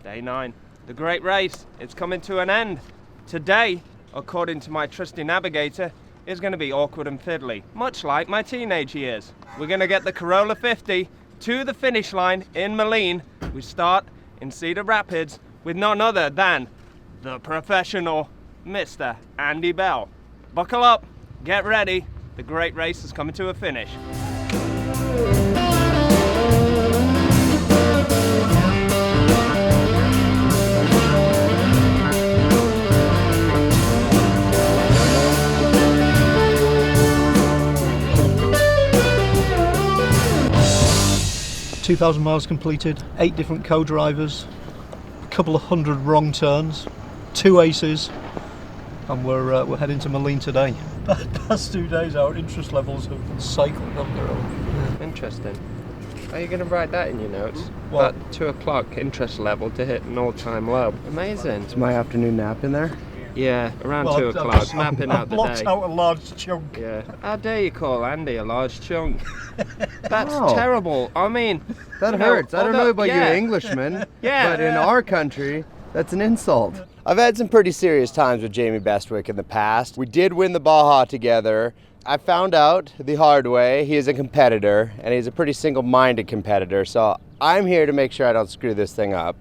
Day 9. The great race, it's coming to an end. Today, according to my trusty navigator, is going to be awkward and fiddly, much like my teenage years. We're going to get the Corolla 50 to the finish line in Moline. We start in Cedar Rapids with none other than the professional Mr. Andy Bell. Buckle up, get ready, the great race is coming to a finish. 2,000 miles completed, 8 different co-drivers, a couple of hundred wrong turns, 2 aces, and we're heading to Moline today. Past 2 days our interest levels have cycled on their own. Interesting. Are you going to write that in your notes? What? About 2 o'clock interest level to hit an all-time low. Amazing. Is my afternoon nap in there? Yeah, around 2 o'clock, mapping out the blocked day. out a large chunk. Yeah. How dare you call Andy a large chunk? That's Wow. terrible. I mean, That you know, hurts. I don't know about yeah. you Englishmen, Yeah. but in our country, that's an insult. I've had some pretty serious times with Jamie Bestwick in the past. We did win the Baja together. I found out the hard way he is a competitor, and he's a pretty single-minded competitor, so I'm here to make sure I don't screw this thing up.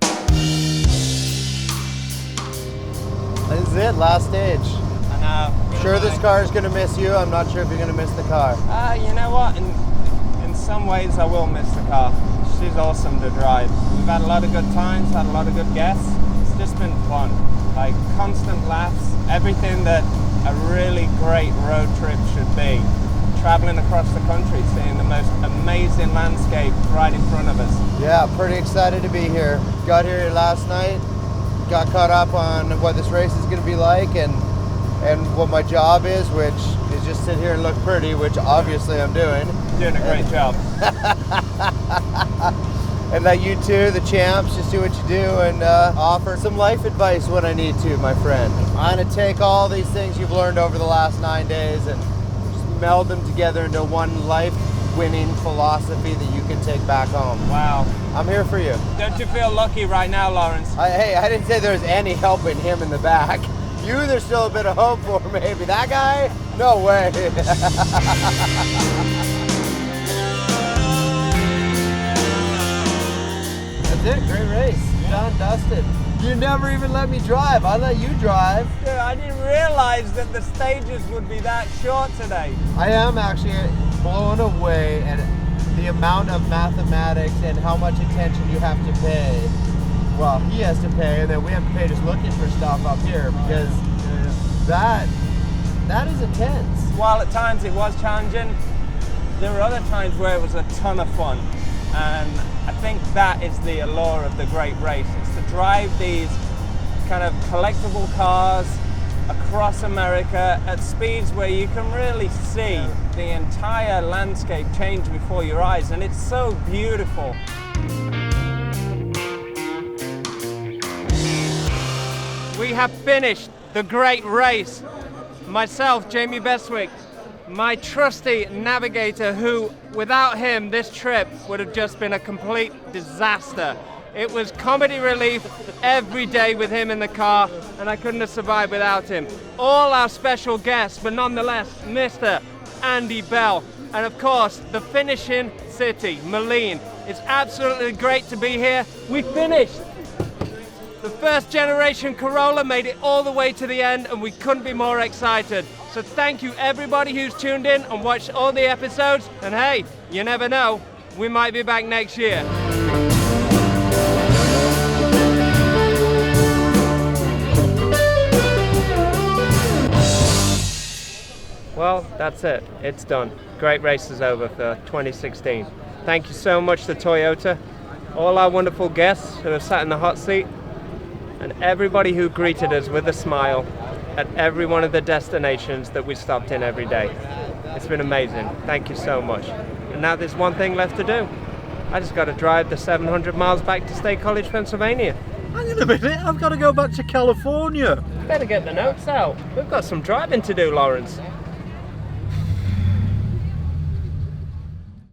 This is it, last stage. I know. Sure this car is gonna miss you. I'm not sure if you're gonna miss the car. You know what? In some ways I will miss the car. She's awesome to drive. We've had a lot of good times, had a lot of good guests. It's just been fun. Like constant laughs, everything that a really great road trip should be. Traveling across the country, seeing the most amazing landscape right in front of us. Yeah, pretty excited to be here. Got here last night, got caught up on what this race is going to be like and what my job is, which is just sit here and look pretty, which obviously I'm doing. Doing a great job. And let you two, the champs, just do what you do and offer some life advice when I need to, my friend. I'm going to take all these things you've learned over the last 9 days and just meld them together into one life-winning philosophy that you can take back home. Wow. I'm here for you. Don't you feel lucky right now, Laurence? Hey, I didn't say there was any helping him in the back. You, there's still a bit of hope for maybe. That guy? No way. That's it, great race. Done, dusted. You never even let me drive. I let you drive. Dude, I didn't realize that the stages would be that short today. I am actually blown away at the amount of mathematics and how much attention you have to pay. Well, he has to pay, and then we have to pay just looking for stuff up here, because that is intense. While at times it was challenging, there were other times where it was a ton of fun. And I think that is the allure of the great race. It's to drive these kind of collectible cars across America at speeds where you can really see the entire landscape change before your eyes, and it's so beautiful. We have finished the great race. Myself, Jamie Bestwick, my trusty navigator, who without him this trip would have just been a complete disaster. It was comedy relief every day with him in the car, and I couldn't have survived without him. All our special guests, but nonetheless, Mr. Andy Bell, and of course, the finishing city, Moline. It's absolutely great to be here. We finished. The first generation Corolla made it all the way to the end, and we couldn't be more excited. So thank you everybody who's tuned in and watched all the episodes. And hey, you never know, we might be back next year. Well, that's it. It's done. Great race is over for 2016. Thank you so much to Toyota, all our wonderful guests who have sat in the hot seat, and everybody who greeted us with a smile at every one of the destinations that we stopped in every day. It's been amazing. Thank you so much. And now there's one thing left to do. I just got to drive the 700 miles back to State College, Pennsylvania. Hang on a minute, I've got to go back to California. Better get the notes out. We've got some driving to do, Laurence.